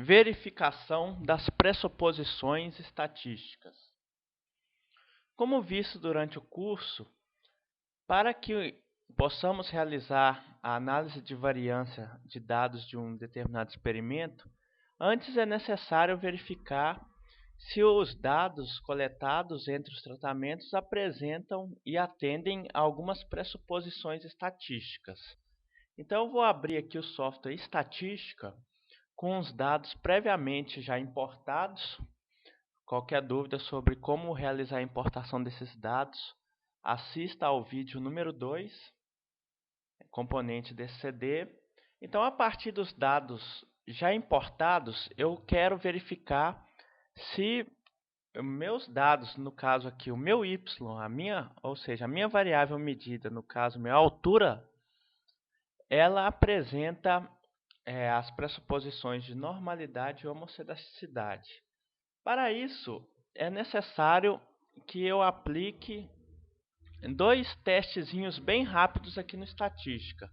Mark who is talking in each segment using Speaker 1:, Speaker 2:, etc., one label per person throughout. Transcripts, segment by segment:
Speaker 1: Verificação das pressuposições estatísticas. Como visto durante o curso, para que possamos realizar a análise de variância de dados de um determinado experimento, antes é necessário verificar se os dados coletados entre os tratamentos apresentam e atendem a algumas pressuposições estatísticas. Então, eu vou abrir aqui o software Estatística com os dados previamente já importados. Qualquer dúvida sobre como realizar a importação desses dados, assista ao vídeo número 2, componente desse CD. Então, a partir dos dados já importados, eu quero verificar se meus dados, no caso aqui, o meu y, ou seja, a minha variável medida, no caso, minha altura, ela apresenta as pressuposições de normalidade e homossedasticidade. Para isso, é necessário que eu aplique dois testezinhos bem rápidos aqui no Estatística.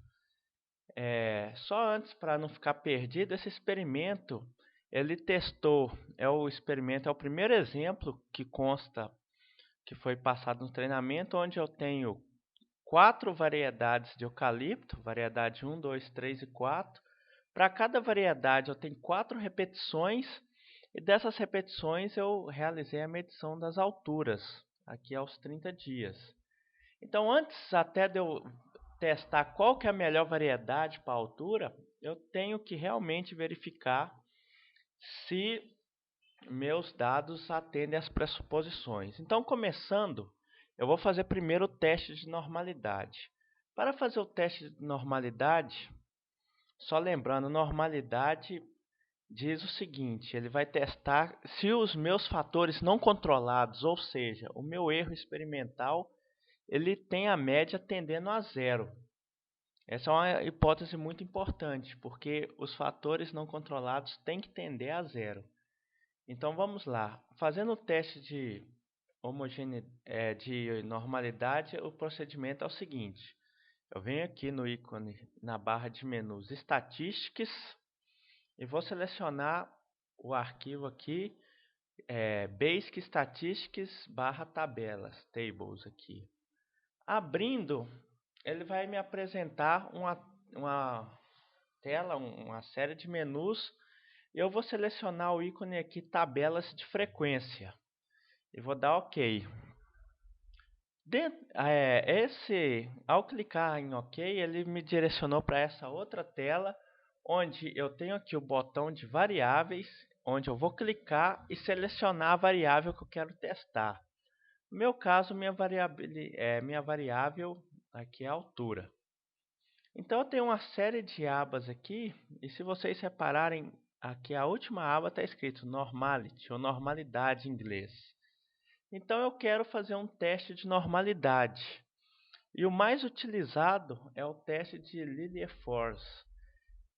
Speaker 1: Só antes, para não ficar perdido, esse experimento, ele testou, é o primeiro exemplo que consta, que foi passado no treinamento, onde eu tenho 4 variedades de eucalipto, variedade 1, 2, 3 e 4. Para cada variedade eu tenho 4 repetições, e dessas repetições eu realizei a medição das alturas, aqui aos 30 dias. Então, antes até de eu testar qual que é a melhor variedade para a altura, eu tenho que realmente verificar se meus dados atendem às pressuposições. Então, começando, eu vou fazer primeiro o teste de normalidade. Para fazer o teste de normalidade, só lembrando, normalidade diz o seguinte: ele vai testar se os meus fatores não controlados, ou seja, o meu erro experimental, ele tem a média tendendo a zero. Essa é uma hipótese muito importante, porque os fatores não controlados têm que tender a zero. Então vamos lá. Fazendo o teste de normalidade, o procedimento é o seguinte: eu venho aqui no ícone, na barra de menus Statistics, e vou selecionar o arquivo aqui, Basic Statistics /tabelas, tables aqui. Abrindo, ele vai me apresentar uma tela, uma série de menus. Eu vou selecionar o ícone aqui, tabelas de frequência, e vou dar OK. Ao clicar em OK, ele me direcionou para essa outra tela, onde eu tenho aqui o botão de variáveis, onde eu vou clicar e selecionar a variável que eu quero testar. No meu caso, minha variável aqui é a altura. Então, eu tenho uma série de abas aqui, e se vocês repararem, aqui a última aba está escrito Normality, ou normalidade em inglês. Então, eu quero fazer um teste de normalidade. E o mais utilizado é o teste de Lilliefors,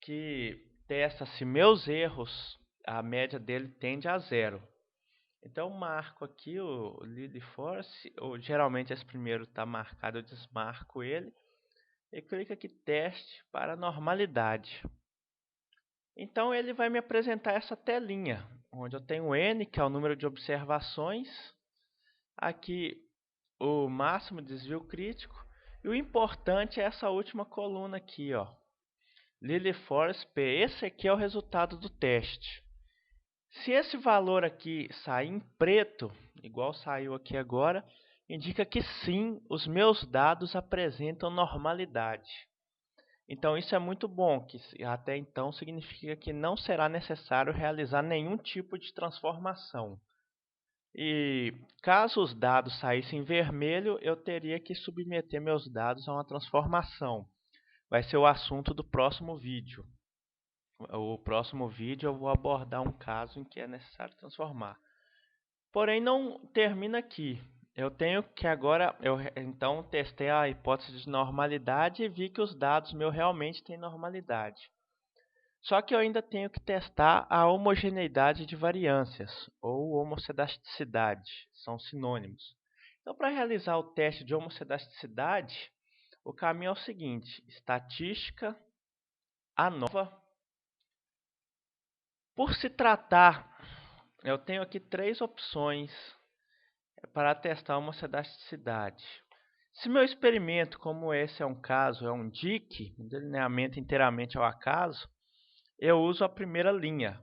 Speaker 1: que testa se meus erros, a média dele tende a zero. Então, eu marco aqui o Lilliefors, ou geralmente esse primeiro está marcado, eu desmarco ele, e clico aqui Teste para normalidade. Então, ele vai me apresentar essa telinha, onde eu tenho N, que é o número de observações, aqui o máximo desvio crítico, e o importante é essa última coluna aqui, ó, Lilliefors P. Esse aqui é o resultado do teste. Se esse valor aqui sair em preto, igual saiu aqui agora, indica que sim, os meus dados apresentam normalidade. Então isso é muito bom, que até então significa que não será necessário realizar nenhum tipo de transformação. E caso os dados saíssem em vermelho, eu teria que submeter meus dados a uma transformação. Vai ser o assunto do próximo vídeo. O próximo vídeo eu vou abordar um caso em que é necessário transformar. Porém, não termina aqui. Eu tenho que agora, então testei a hipótese de normalidade e vi que os dados meus realmente têm normalidade. Só que eu ainda tenho que testar a homogeneidade de variâncias, ou homossedasticidade, são sinônimos. Então, para realizar o teste de homossedasticidade, o caminho é o seguinte: estatística, a nova, Por se tratar, eu tenho aqui 3 opções para testar uma cidade. Se meu experimento, como esse é um caso, é um DIC, um delineamento inteiramente ao acaso, eu uso a primeira linha,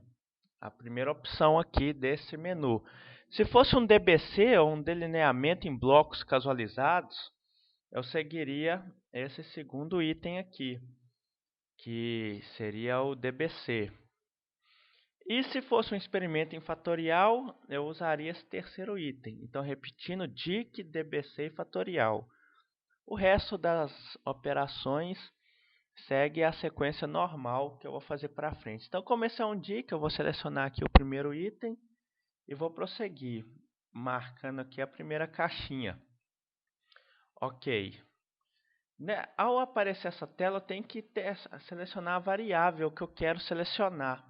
Speaker 1: a primeira opção aqui desse menu. Se fosse um DBC, ou um delineamento em blocos casualizados, eu seguiria esse segundo item aqui, que seria o DBC. E se fosse um experimento em fatorial, eu usaria esse terceiro item. Então, repetindo, DIC, DBC e fatorial. O resto das operações segue a sequência normal que eu vou fazer para frente. Então, como esse é um DIC, eu vou selecionar aqui o primeiro item e vou prosseguir, marcando aqui a primeira caixinha. Ok. Ao aparecer essa tela, eu tenho que selecionar a variável que eu quero selecionar.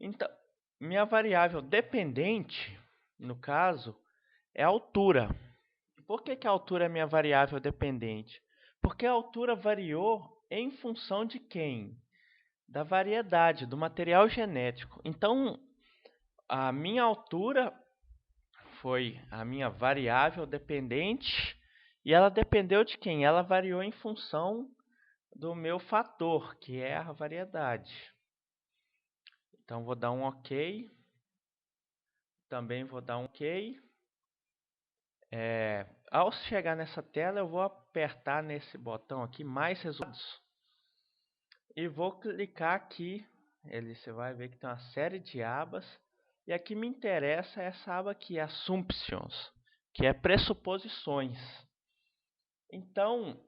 Speaker 1: Então, minha variável dependente, no caso, é a altura. Por que a altura é minha variável dependente? Porque a altura variou em função de quem? Da variedade, do material genético. Então, a minha altura foi a minha variável dependente e ela dependeu de quem? Ela variou em função do meu fator, que é a variedade. Então, vou dar um OK. Também vou dar um OK. Ao chegar nessa tela, eu vou apertar nesse botão aqui, mais resultados, e vou clicar aqui. Você vai ver que tem uma série de abas, e aqui me interessa essa aba aqui, Assumptions, que é pressuposições. Então,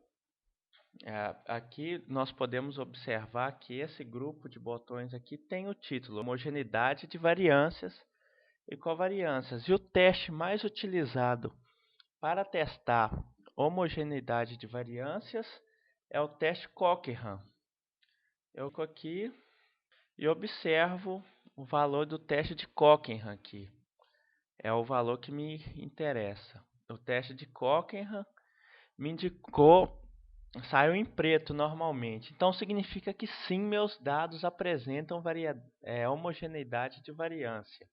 Speaker 1: aqui nós podemos observar que esse grupo de botões aqui tem o título Homogeneidade de variâncias e covariâncias, e o teste mais utilizado para testar homogeneidade de variâncias é o teste Cochran. Eu clico aqui e observo o valor do teste de Cochran aqui. É o valor que me interessa. O teste de Cochran me indicou, saiu em preto normalmente. Então significa que sim, meus dados apresentam homogeneidade de variância.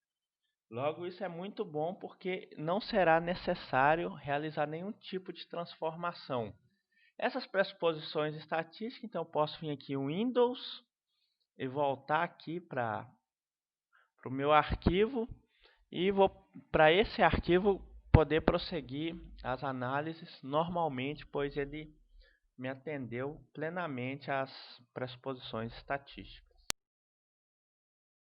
Speaker 1: Logo, isso é muito bom porque não será necessário realizar nenhum tipo de transformação. Essas pressuposições estatísticas, então eu posso vir aqui em Windows e voltar aqui para o meu arquivo e vou para esse arquivo poder prosseguir as análises normalmente, pois ele me atendeu plenamente às pressuposições estatísticas.